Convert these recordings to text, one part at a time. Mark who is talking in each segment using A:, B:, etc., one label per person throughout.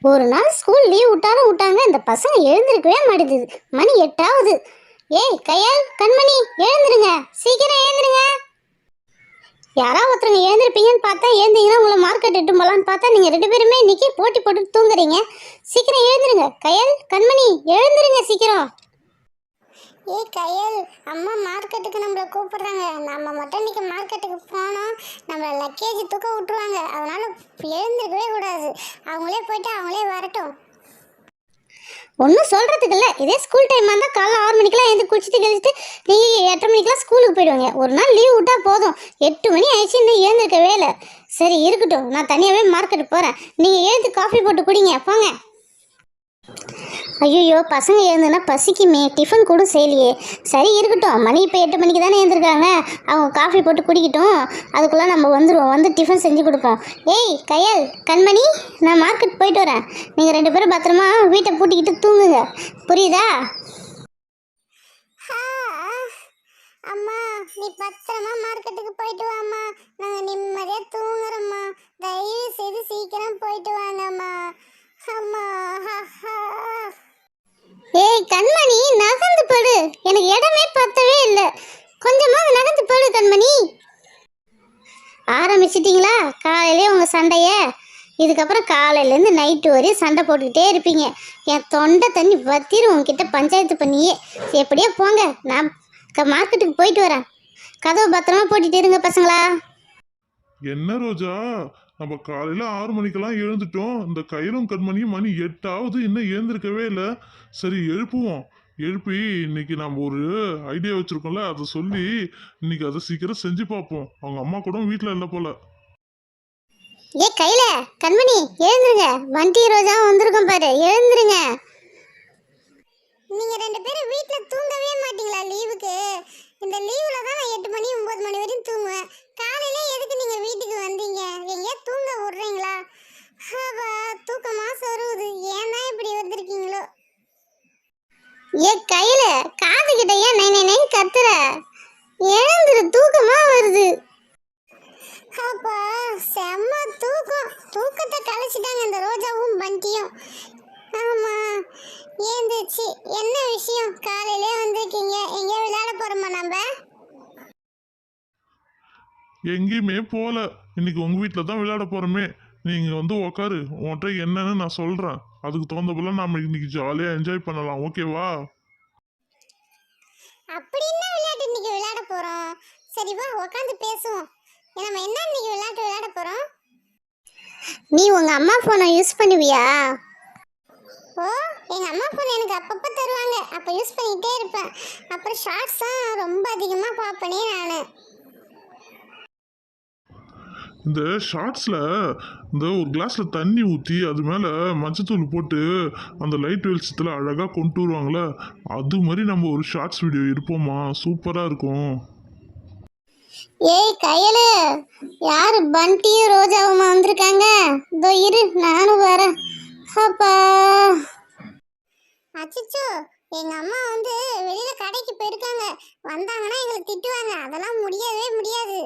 A: ஒரு நாள் school leave விட்டாலும் விட்டாங்க, இந்த பசங்க எழுந்திருக்கவே மாட்டேங்குது. மணி 8 ஆகுது. ஏய் கையல், கண்மணி, எழுந்துருங்க, சீக்கிரம் எழுந்துருங்க. யாராவது ஒருத்தருங்க எழுந்திருப்பீங்கன்னு பார்த்தா, எழுந்தீங்கன்னா உங்களை மார்க்கெட் இட்டு போகலான்னு பார்த்தா நீங்கள் 2 பேருமே இன்னைக்கு போட்டி போட்டு தூங்குறீங்க. சீக்கிரம் எழுந்துருங்க. கையல், கண்மணி, எழுந்துருங்க சீக்கிரம்.
B: ஏய் கையல், அம்மா மார்க்கெட்டுக்கு நம்மளை கூப்பிடுறாங்க. நம்ம மட்டும் இன்னைக்கு மார்க்கெட்டுக்கு போனோம், நம்மளை லக்கேஜ் தூக்க விட்டுருவாங்க. அதனால எழுந்திருக்கவே கூடாது. அவங்களே போயிட்டு அவங்களே வரட்டும்.
A: ஒன்றும் சொல்கிறதுக்கு இல்லை. இதே ஸ்கூல் டைமாக இருந்தால் காலைல 6 மணிக்கெலாம் எழுந்து குளிச்சுட்டு கழிச்சிட்டு நீங்கள் 8:30 மணிக்கெலாம் ஸ்கூலுக்கு போயிடுவாங்க. ஒரு நாள் லீவ் விட்டால் போதும். 8 மணி ஆயிடுச்சு, இன்னும் எழுந்திருக்கவே இல்லை. சரி இருக்கட்டும், நான் தனியாகவே மார்க்கெட்டுக்கு போகிறேன். நீங்கள் எழுந்து காஃபி போட்டு குடிங்க, போங்க. ஐயோ, பசங்க எழுந்துன்னா பசிக்குமே, டிஃபன் கூட செய்யலையே. சரி இருக்கட்டும், மணி இப்போ 8 மணிக்கு தானே எழுந்திருக்காங்க. அவங்க காஃபி போட்டு குடிக்கட்டும், அதுக்குள்ளே நம்ம வந்துடுவோம், வந்து டிஃபன் செஞ்சு கொடுப்போம். ஏய் கையல், கண்மணி, நான் மார்க்கெட் போயிட்டு வரேன். நீங்கள் 2 பேரும் பத்திரமா வீட்டை பூட்டிக்கிட்டு தூங்குங்க, புரியுதா?
B: அம்மா, நீ பத்திரமா மார்க்கெட்டுக்கு போயிட்டு வாம்மா. நாங்கள் நிம்மதியாக தூங்குறோம்மா. தயவு செய்து சீக்கிரம் போயிட்டு வாங்கம்மா. அம்மா.
A: ஏய் கண்மணி, நகர்ந்து படு, எனக்கு இடமே பத்தவே இல்லை. கொஞ்சமாக நகர்ந்து படு கண்மணி. ஆரம்பிச்சிட்டிங்களா காலையிலே உங்கள் சண்டைய? இதுக்கப்புறம் காலையிலேருந்து நைட்டு வரையும் சண்டை போட்டுக்கிட்டே இருப்பீங்க. என் தொண்டை தண்ணி வத்திரும் உங்ககிட்ட பஞ்சாயத்து பண்ணியே. எப்படியே போங்க, நான் மார்க்கெட்டுக்கு போயிட்டு வரேன். கதவு பத்திரமா போட்டுட்டு இருங்க பசங்களா.
C: என்ன ரோஜா, நம்ம காலையில 6 மணிக்கெல்லாம் எழுந்துட்டோம். இந்த கையிலும் கண்மணியும் மணி 8 ஆகுது, இன்னும் எழுந்திருக்கவே இல்லை. சரி எழுப்புவோம். எழுப்பி இன்னைக்கு நம்ம ஒரு ஐடியா வச்சிருக்கோம்ல, அதை சொல்லி இன்னைக்கு அதை சீக்கிரம் செஞ்சு பார்ப்போம். அவங்க அம்மா கூட வீட்டில் இல்லை போல.
A: ஏ கையில, கண்மணி, எழுந்துருங்க. வண்டி ரோஜா வந்திருக்கோம் பாரு, எழுந்துருங்க.
B: நீங்க 2 பேரும் வீட்டில் தூங்கவே மாட்டீங்களா லீவுக்கு? இந்த லீவில் தான் நான் 8 மணி 9 மணி வரையும் தூங்குவேன். காலையில எதுக்கு நீங்கள் வீட்டுக்கு வந்தீங்க? எங்கேயா தூங்க விட்றீங்களா? தூக்கமாக சொருவுது. ஏன் தான் இப்படி வந்திருக்கீங்களோ?
A: ஏ கையில, காது கிட்ட ஏன் நை நை கத்துற? எழுந்துரு, தூக்கமா வருது.
B: அப்பா செம்ம தூக்கம். தூக்கத்தை கழிச்சிட்டாங்க இந்த ரோஜாவும் பண்டியும். ஆமா, ஏந்துச்சு. என்ன விஷயம்? காலையிலே வந்திருக்கீங்க. எங்கேயா விளையாட போறோமா நம்ம?
C: எங்கேயுமே போல. இன்னைக்கு உங்க வீட்டில் தான் விளையாட போறோமே. நீங்க வந்து உக்காரு, உன்கிட்ட என்னன்னு நான் சொல்றேன். அதுக்கு தகுந்த போல நாம இன்னைக்கு ஜாலியா என்ஜாய் பண்ணலாம், ஓகேவா?
B: அப்படி என்ன விளையாட்டு இன்னைக்கு விளையாட போறோம்? சரி வா, உட்காந்து பேசுவோம். நம்ம என்ன இன்னைக்கு விளையாட்டு விளையாட போறோம்?
A: நீ உங்க அம்மா போனை யூஸ் பண்ணுவியா?
B: ஓ, எங்க அம்மா போன் எனக்கு அப்பப்போ தருவாங்க, அப்போ யூஸ் பண்ணிகிட்டே இருப்பேன். அப்புறம் ஷார்ட்ஸ் தான் ரொம்ப அதிகமாக பார்ப்பனே நான்.
C: இந்த ஷார்ட்ஸில் இந்த ஒரு கிளாஸில் தண்ணி ஊற்றி அது மேலே மஞ்சத்தூள் போட்டு அந்த லைட் வெளிச்சத்தில் அழகாக கொண்டு வருவாங்களே, அது மாதிரி நம்ம ஒரு ஷார்ட்ஸ் வீடியோ இருப்போமா? சூப்பராக இருக்கும்.
A: ஏய் கையலு, யாரு பண்டியும் ரோஜாவுமா வந்திருக்காங்க? இதோ இரு, நானும் வரேன். அப்பா,
B: அச்சோ, எங்க அம்மா வந்து வெளியில கடைக்கு போயிருக்காங்க. வந்தாங்கன்னா எங்களை திட்டுவாங்க. அதெல்லாம் முடியவே முடியாது.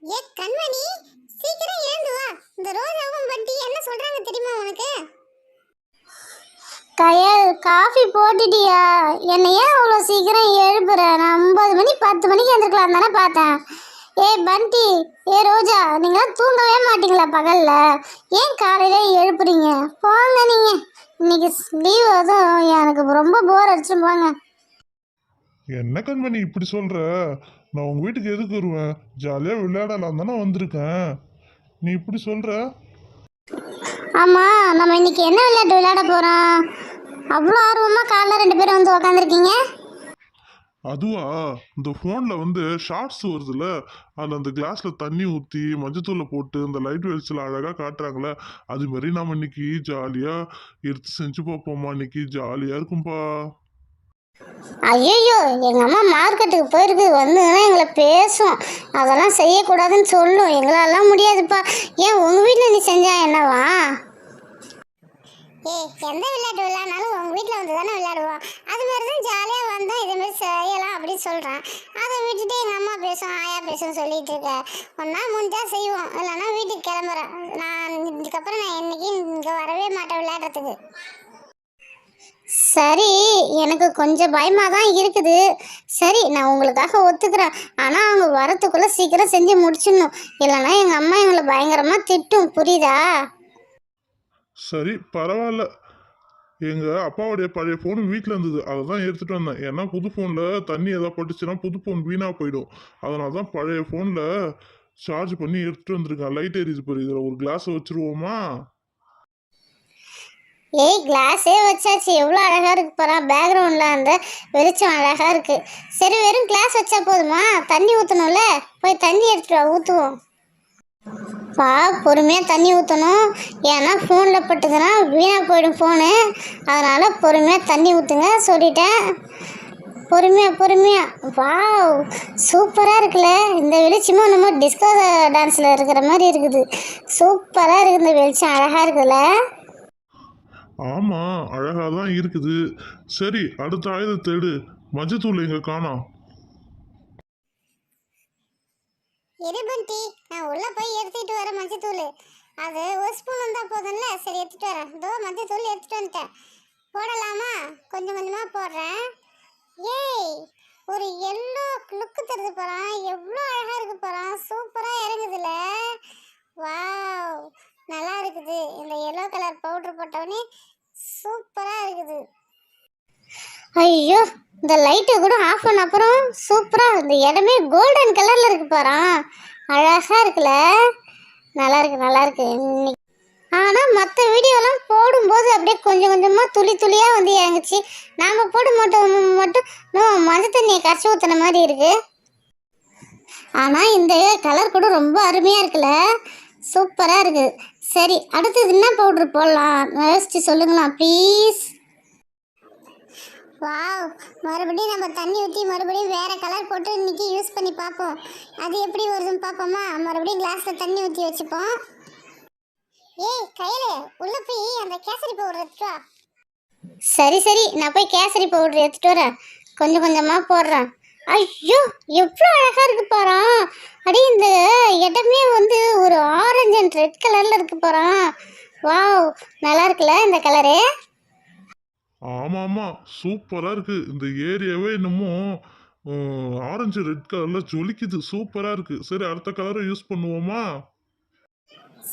B: ஏ கண்மணி, சீக்கிரம் எழுந்து வா. இந்த ரோஜாவும் பண்டி என்ன சொல்றாங்க தெரியுமா உனக்கு?
A: கையல், காஃபி போட்டுட்டியா? என்னை ஏன் அவ்வளோ சீக்கிரம் எழுப்புற? நான் 9 மணி 10 மணிக்கு எழுந்திருக்கலாம் தானே பார்த்தேன். ஏய் பண்டி, ஏ ரோஜா, நீங்களாம் தூங்கவே மாட்டீங்களா பகல்ல? ஏன் காலையில எழுப்புறீங்க? போங்க நீங்க, இன்னைக்கு லீவ். அதுவும் எனக்கு ரொம்ப போர் அடிச்சு. போங்க.
C: என்ன கண்மணி இப்படி சொல்ற? நான் உங்க வீட்டுக்கு எதுக்கு வருவேன்? ஜாலியா விளையாடலாம் தானே வந்திருக்கேன். நீ இப்படி சொல்ற?
A: ஆமா, நம்ம இன்னைக்கு என்ன விளையாட்டு விளையாட போறோம்? அவ்வளோ ஆர்வமா காலைல 2 பேரும் வந்து உக்காந்துருக்கீங்க.
C: அதுவா, இந்த ஃபோனில் வந்து ஷார்ட்ஸ் வருதுல்ல, அதில் அந்த கிளாஸில் தண்ணி ஊற்றி மஞ்சத்தூளை போட்டு அந்த லைட் வெளிச்சில் அழகாக காட்டுறாங்களே, அது மாதிரி நம்ம இன்னைக்கு ஜாலியாக எடுத்து செஞ்சு பார்ப்போம்மா. இன்னைக்கு ஜாலியாக இருக்கும்பா.
A: ஐயோ, எங்கள் அம்மா மார்க்கெட்டுக்கு போயிருக்கு, வந்துன்னா எங்களை பேசும். அதெல்லாம் செய்யக்கூடாதுன்னு சொல்லும். எங்களாலாம் முடியாதுப்பா. ஏன் உங்கள் வீட்டில் நீ செஞ்சா என்னவா?
B: ஏய், எந்த விளையாட்டு விளையாடினாலும் உங்கள் வீட்டில் வந்து தானே விளையாடுவோம். அது மாதிரி தான் ஜாலியாக வந்தால் இதேமாரி செய்யலாம் அப்படின்னு சொல்கிறேன். அதை விட்டுட்டு எங்கள் அம்மா பேசும், ஆயா பேசும் சொல்லிட்டு இருக்க. ஒன்றா முடிஞ்சால் செய்வோம், இல்லைன்னா வீட்டுக்கு கிளம்புறேன். நான் இதுக்கப்புறம் நான் என்னைக்கு இங்கே வரவே மாட்டேன் விளையாடுறதுக்கு.
A: சரி, எனக்கு கொஞ்சம் பயமாக தான் இருக்குது. சரி, நான் உங்களுக்காக ஒத்துக்கிறேன். ஆனால் அவங்க வரத்துக்குள்ளே சீக்கிரம் செஞ்சு முடிச்சிடணும். இல்லைன்னா எங்கள் அம்மா எங்களை பயங்கரமாக திட்டும், புரியுதா?
C: சரி பரவாயில்ல. எங்கள் அப்பாவுடைய பழைய ஃபோன் வீட்டில் இருந்தது, அதை தான் எடுத்துகிட்டு வந்தேன். ஏன்னா புது ஃபோனில் தண்ணி எதாவது பட்டுச்சுன்னா புது ஃபோன் வீணாக போயிடும். அதனால தான் பழைய ஃபோனில் சார்ஜ் பண்ணி எடுத்துகிட்டு வந்திருக்கேன். லைட் எரியுது பாரு, இதில் ஒரு கிளாஸை வச்சுருவோமா?
A: ஏய், கிளாஸே வச்சாச்சு, எவ்வளோ அழகாக இருக்கு பாரா. பேக்ரவுண்டில் அந்த வெளிச்சம் அழகாக இருக்குது. சரி, வெறும் கிளாஸ் வச்சா போதுமா? தண்ணி ஊற்றணும்ல, போய் தண்ணி எடுத்துட்டு வா, ஊற்றுவோம். பா, பொறுமையாக தண்ணி ஊற்றணும். ஏன்னா ஃபோனில் பட்டுதுன்னா வீணாக போயிடும் ஃபோனு. அதனால் பொறுமையாக தண்ணி ஊற்றுங்க சொல்லிட்டேன். பொறுமையாக. வாவ், சூப்பராக இருக்குல்ல. இந்த வெளிச்சமும் நம்ம டிஸ்கோ டான்ஸில் இருக்கிற மாதிரி இருக்குது. சூப்பராக இருக்குது, இந்த வெளிச்சம் அழகாக இருக்குதுல்ல.
C: ஆமாம், அழகாக தான் இருக்குது. சரி, அடுத்த ஆயுதத்தை எடு. மஞ்சத்தூள் எங்கே காணோம்?
B: இருபண்டி, நான் உள்ளே போய் எடுத்துக்கிட்டு வரேன் மஞ்சத்தூள். அது ஒரு ஸ்பூன் வந்தால் போதும்ல. சரி, எடுத்துகிட்டு வரேன். இதோ மஞ்சத்தூள் எடுத்துகிட்டு வந்துட்டேன். போடலாமா? கொஞ்சம் கொஞ்சமாக போடுறேன். ஏய், ஒரு எல்லோ லுக்கு தருது போகிறான். எவ்வளோ அழகாக இருக்கு போகிறான். சூப்பராக இறங்குதுல. வாவ், நல்லா இருக்குது. இந்த எல்லோ கலர் பவுட்ரு போட்டவொடனே சூப்பராக இருக்குது.
A: ஐயோ, இந்த லைட்டை கூட ஆஃப் பண்ண அப்புறம் சூப்பராக இந்த இடமே கோல்டன் கலரில் இருக்கு பாரா. அழகாக இருக்குல்ல. நல்லா இருக்கு இன்னைக்கு. ஆனால் மற்ற வீடியோலாம் போடும்போது அப்படியே கொஞ்சம் கொஞ்சமாக துளியாக வந்து இறங்குச்சு. நாம் போட மட்டும் மஞ்சள் தண்ணியை கரைச்சி ஊற்றின மாதிரி இருக்கு. ஆனால் இந்த கலர் கூட ரொம்ப அருமையாக இருக்குல்ல. சூப்பராக இருக்குது. சரி, அடுத்தது என்ன பவுட்ரு போடலாம் யோசிச்சு சொல்லுங்களா ப்ளீஸ்.
B: வாவ், மறுபடியும் நம்ம தண்ணி ஊற்றி மறுபடியும் வேறு கலர் போட்டு இன்றைக்கி யூஸ் பண்ணி பார்ப்போம். அது எப்படி வருதுன்னு பார்ப்போமா? மறுபடியும் கிளாஸில் தண்ணி ஊற்றி வச்சுப்போம். ஏய் கையில் உள்ளே போய் அந்த கேசரி பவுடர் எடுத்துட்டு வா.
A: சரி, நான் போய் கேசரி பவுடர் எடுத்துகிட்டு வரேன். கொஞ்சம் கொஞ்சமாக போடுறேன். ஐயோ, எவ்வளோ அழகாக இருக்கு பாரா. அப்படியே இந்த இடமே வந்து ஒரு ஆரஞ்சு அண்ட் ரெட் கலரில் இருக்கு பாரா. வாவ், நல்லா இருக்குல்ல இந்த கலரு.
C: ஆமாம், சூப்பராக இருக்குது. இந்த ஏரியாவே என்னமோ ஆரஞ்சு ரெட் கலரில் ஜொலிக்குது. சூப்பராக இருக்குது. சரி, அடுத்த கலரை யூஸ் பண்ணுவோமா?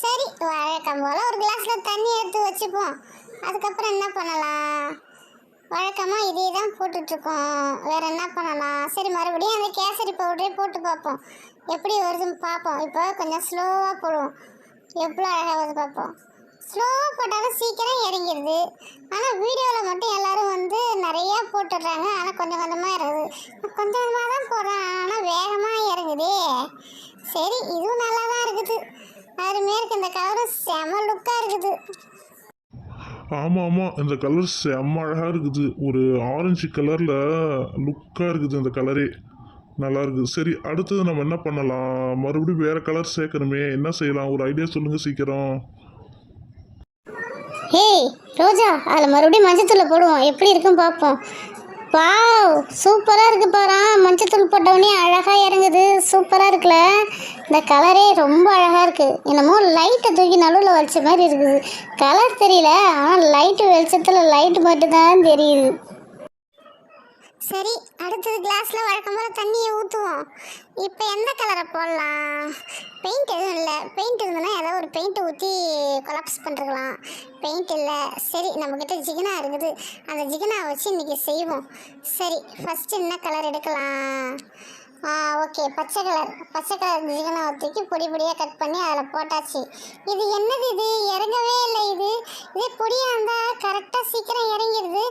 B: சரி, வழக்கம் போல் ஒரு கிளாஸில் தண்ணி எடுத்து வச்சுப்போம். அதுக்கப்புறம் என்ன பண்ணலாம்? வழக்கமாக இதே தான் போட்டுட்ருக்கோம். வேறு என்ன பண்ணலாம்? சரி, மறுபடியும் அந்த கேசரி பவுடரே போட்டு பார்ப்போம். எப்படி வருதுன்னு பார்ப்போம். இப்போ கொஞ்சம் ஸ்லோவாக போடுவோம். எவ்வளோ அழகாக வருது பார்ப்போம். ஸ்லோவாக போட்டாலும் சீக்கிரம் இறங்கிடுது. ஆனால் வீடியோவில் மட்டும் எல்லோரும் வந்து நிறையா போட்டுடுறாங்க. ஆனால் கொஞ்சம் கொஞ்சமாக இறங்குது. கொஞ்சம் கொஞ்சமாக தான் போடுறேன், ஆனால் வேகமாக இறங்குதே. சரி, இதுவும் நல்லா தான் இருக்குது. அருமையாக இருக்குது. இந்த கலரும் செம லுக்காக இருக்குது.
C: ஆமாம், இந்த கலர் செம்ம அழகாக இருக்குது. ஒரு ஆரஞ்சு கலரில் லுக்காக இருக்குது இந்த கலரே. நல்லா இருக்குது. சரி, அடுத்தது நம்ம என்ன பண்ணலாம்? மறுபடியும் வேறு கலர் சேர்க்கணுமே, என்ன செய்யலாம்? ஒரு ஐடியா சொல்லுங்கள் சீக்கிரம்.
A: ஹேய் ரோஜா, அதில் மறுபடியும் மஞ்சத்தூளை போடுவோம். எப்படி இருக்குன்னு பார்ப்போம். வாவ், சூப்பராக இருக்குது பாரா. மஞ்சத்தூள் போட்டவுடனே அழகாக இறங்குது. சூப்பராக இருக்குல்ல. இந்த கலரே ரொம்ப அழகாக இருக்குது. என்னமோ லைட்டை தூக்கி நடுவில் வச்ச மாதிரி இருக்குது. கலர் தெரியல, ஆனால் லைட்டு வெளிச்சத்தில் லைட்டு மட்டும்தான் தெரியுது.
B: சரி, அடுத்தது கிளாஸில் வழக்கம் போல் தண்ணியை ஊற்றுவோம். இப்போ எந்த கலரை போடலாம்? பெயிண்ட் எதுவும் இல்லை. பெயிண்ட் இருந்ததுன்னா ஏதோ ஒரு பெயிண்ட்டை ஊற்றி கொலாப்ஸ் பண்ணிருக்கலாம். பெயிண்ட் இல்லை. சரி, நம்மக்கிட்ட ஜிகினா இருக்குது. அந்த ஜிகினா வச்சு இன்றைக்கி செய்வோம். சரி, ஃபஸ்ட்டு என்ன கலர் எடுக்கலாம்? ஓகே, பச்சை கலர் ஜிகினாவை தூக்கி பொடியாக கட் பண்ணி அதில் போட்டாச்சு. இது என்னது? இது இறங்கவே இல்லை. இதே பொடியாக இருந்தால் கரெக்டாக சீக்கிரம் இறங்கிடுது.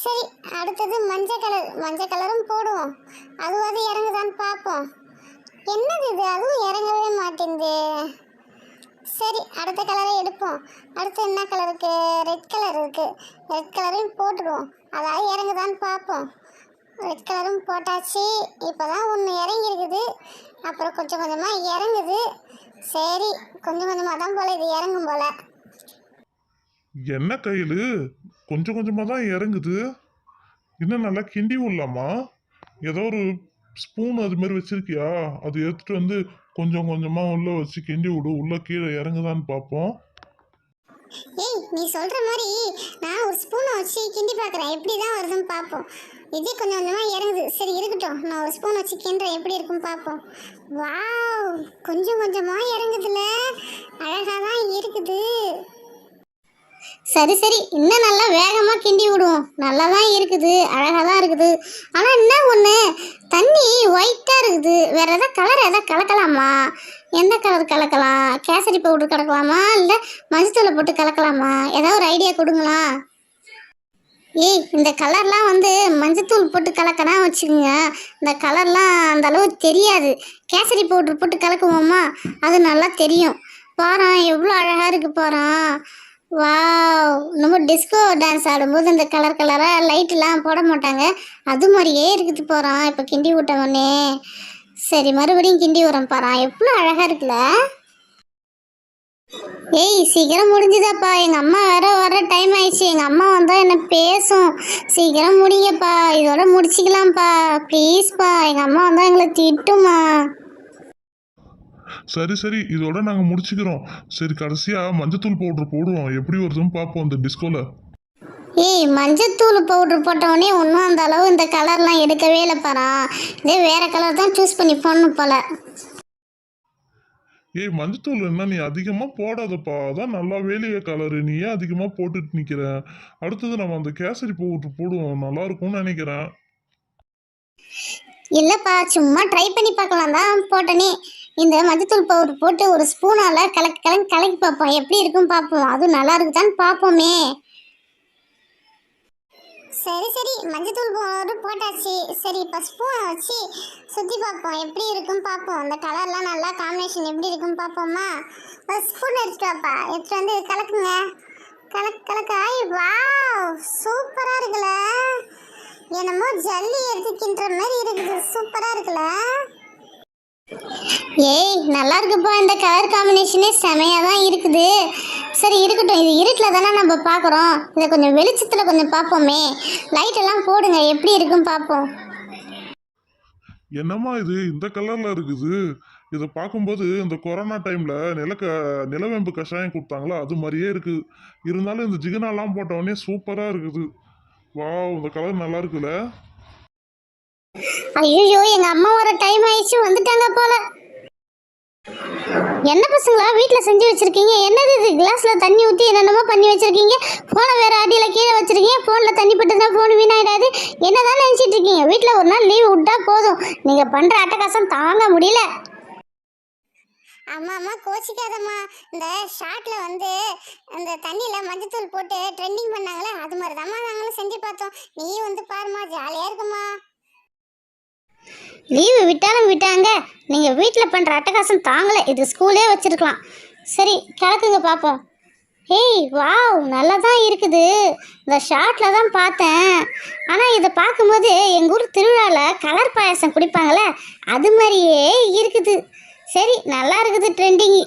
B: சரி, அடுத்தது மஞ்சள் கலரும் போடுவோம். அதுவாது இறங்குதான்னு பார்ப்போம். என்னது இது? அதுவும் இறங்கவே மாட்டேங்குது. சரி, அடுத்த கலரை எடுப்போம். அடுத்து என்ன கலர் இருக்குது? ரெட் கலர் இருக்குது. ரெட் கலரையும் போட்டுடுவோம். அதாவது இறங்குதான்னு பார்ப்போம். ரெட் கலரும் போட்டாச்சு. இப்போ தான் ஒன்று இறங்கியிருக்குது. அப்புறம் கொஞ்சம் கொஞ்சமாக இறங்குது. சரி, கொஞ்சம் கொஞ்சமாக தான் போல் இது இறங்கும் போல்.
C: என்ன கையில் கொஞ்சம் கொஞ்சமாக தான் இறங்குது. இன்னும் நல்லா கிண்டி விடலாமா? ஏதோ ஒரு ஸ்பூன் அது மாதிரி வச்சிருக்கியா? அது எடுத்துட்டு வந்து கொஞ்சம் கொஞ்சமாக உள்ளே வச்சு கிண்டி விடு. உள்ளே கீழே இறங்குதான்னு பார்ப்போம்.
B: ஏய் நீ சொல்ற மாதிரி நான் ஒரு ஸ்பூனை வச்சு கிண்டி பார்க்குறேன், எப்படி தான் வருதுன்னு பார்ப்போம். இதே கொஞ்சம் கொஞ்சமாக இறங்குது, சரி இருக்கட்டும், நான் ஒரு ஸ்பூன் வச்சு கிண்டுறேன், எப்படி இருக்குன்னு பார்ப்போம். வாவ், கொஞ்சம் கொஞ்சமாக இறங்குதுல, அழகாக தான் இருக்குது.
A: சரி சரி, இன்னும் நல்லா வேகமாக கிண்டி விடுவோம். நல்லா தான் இருக்குது, அழகாக தான் இருக்குது. ஆனால் என்ன ஒன்று, தண்ணி ஒயிட்டாக இருக்குது. வேறு எதாவது கலர் எதாவது கலக்கலாமா? எந்த கலர் கலக்கலாம்? கேசரி பவுடர் கலக்கலாமா, இல்லை மஞ்சத்தூளை போட்டு கலக்கலாமா? ஏதாவது ஒரு ஐடியா கொடுங்களா? ஏய், இந்த கலர்லாம் வந்து மஞ்சத்தூள் போட்டு கலக்கனா வச்சுக்கோங்க, இந்த கலர்லாம் அந்த அளவு தெரியாது. கேசரி பவுடர் போட்டு கலக்குவோமா, அது நல்லா தெரியும். பாரேன் எவ்வளோ அழகாக இருக்குது பாரேன். வாவ், நம்ம டிஸ்கோ டான்ஸ் ஆடும்போது இந்த கலர் கலராக லைட்லாம் போட மாட்டாங்க, அது மாதிரியே இருக்குது போகிறோம். இப்போ கிண்டி விட்டவொடனே சரி மறுபடியும் கிண்டி விடுறோம் பாரேன், எவ்வளோ அழகாக இருக்குல்ல. ஏய் சீக்கிரம் முடிஞ்சுதாப்பா, எங்கள் அம்மா வர டைம் ஆயிடுச்சு. எங்கள் அம்மா வந்தால் என்ன பேசும். சீக்கிரம் முடிங்கப்பா, இதோட முடிச்சிக்கலாம்ப்பா ப்ளீஸ்ப்பா. எங்கள் அம்மா வந்தால் எங்களை திட்டுமா.
C: சரி சரி, இதோட நாங்கள் முடிச்சுக்கிறோம். சரி கடைசியாக மஞ்சத்தூள் பவுடர் போடுவோம், எப்படி வருதுன்னு பார்ப்போம் இந்த டிஸ்கோவில்.
A: ஏய், மஞ்சத்தூள் பவுட்ரு போட்டவொடனே ஒன்றும் அந்த அளவு இந்த கலர்லாம் எடுக்கவே இல்லை பாரா. இதே வேறு கலர் தான் சூஸ் பண்ணி போடணும் போல.
C: ஏய் மஞ்சத்தூள் என்ன நீ அதிகமாக போடாதப்பா, அதான் நல்லா வேலைய கலரு, நீ ஏன் அதிகமாக போட்டுட்டு நிற்கிற? அடுத்தது நம்ம அந்த கேசரி பவுடர் போடுவோம், நல்லா இருக்கும்னு நினைக்கிறேன்.
A: இல்லைப்பா, சும்மா ட்ரை பண்ணி பார்க்கலாம் தான் போட்டனே. இந்த மஞ்சத்தூள் பவுடர் போட்டு ஒரு ஸ்பூனால் கலக்கி பார்ப்போம், எப்படி இருக்குன்னு பார்ப்போம். அதுவும் நல்லா இருக்குதான்னு பார்ப்போமே.
B: சரி சரி, மஞ்சத்தூள் பவுடர் போட்டாச்சு. சரி இப்போ ஸ்பூனை வச்சு சுற்றி பார்ப்போம், எப்படி இருக்குன்னு பார்ப்போம். அந்த கலர்லாம் நல்லா காம்பினேஷன் எப்படி இருக்குன்னு பார்ப்போமா. ஒரு ஸ்பூன் எடுத்துட்டு வாப்பா, எடுத்துட்டு வந்து கலக்குங்க. கலக்காய். வாவ், சூப்பராக இருக்குல்ல, என்னமோ ஜல்லி எடுத்து கிண்டுற மாதிரி இருக்குது, சூப்பராக இருக்குல்ல.
A: ஏய் நல்லா இருக்குப்பா, இந்த கலர் காம்பினேஷனே செமையாக தான் இருக்குது. சரி இருக்கட்டும், இது இருட்டில் தானே நம்ம பார்க்குறோம், இதை கொஞ்சம் வெளிச்சத்தில் கொஞ்சம் பார்ப்போமே. லைட்டெல்லாம் போடுங்க, எப்படி இருக்குன்னு பார்ப்போம்.
C: என்னம்மா இது இந்த கலரில் இருக்குது? இதை பார்க்கும்போது இந்த கொரோனா டைமில் நிலவேம்பு கஷாயம் கொடுத்தாங்களா அது மாதிரியே இருக்குது. இருந்தாலும் இந்த ஜிகனாலாம் போட்டவொடனே சூப்பராக இருக்குது. வாவ், இந்த கலர் நல்லா இருக்குல்ல.
A: ஐயோ, எங்கள் அம்மா வர டைம் ஆயிடுச்சு, வந்துட்டாங்க போல. என்ன பசங்களா வீட்டில் செஞ்சு வச்சுருக்கீங்க? என்னது இது, கிளாஸில் தண்ணி ஊற்றி என்னென்னமோ பண்ணி வச்சுருக்கீங்க. ஃபோனை வேறு அடியில் கீழே வச்சுருக்கீங்க. ஃபோனில் தண்ணி பட்டுனா ஃபோன் வீணாயிடாது. என்ன தான் நினச்சிட்டு இருக்கீங்க? வீட்டில் ஒரு நாள் லீவ் விட்டா போதும், நீங்கள் பண்ணுற அட்டகாசம் தாங்க முடியல.
B: அம்மா அம்மா கோச்சிக்காதம்மா, இந்த ஷார்ட்டில் வந்து அந்த தண்ணியில் மஞ்சத்தூள் போட்டு ட்ரெண்டிங் பண்ணாங்களே, அது மாதிரி தாம்மா நாங்களும் செஞ்சு பார்த்தோம். நீ வந்து பாருமா, ஜாலியாக இருக்குமா.
A: லீவு விட்டாலும் விட்டாங்க, நீங்கள் வீட்டில் பண்ணுற அட்டகாசம் தாங்கலை. இது ஸ்கூலே வச்சுருக்கலாம். சரி கிளக்குங்க பார்ப்போம். ஏய் வாவ், நல்லா தான் இருக்குது. இந்த ஷார்ட்டில் தான் பார்த்தேன், ஆனால் இதை பார்க்கும்போது எங்கள் ஊர் திருவிழாவில் கலர் பாயாசம் குடிப்பாங்களே அது மாதிரியே இருக்குது. சரி நல்லா இருக்குது ட்ரெண்டிங்கு.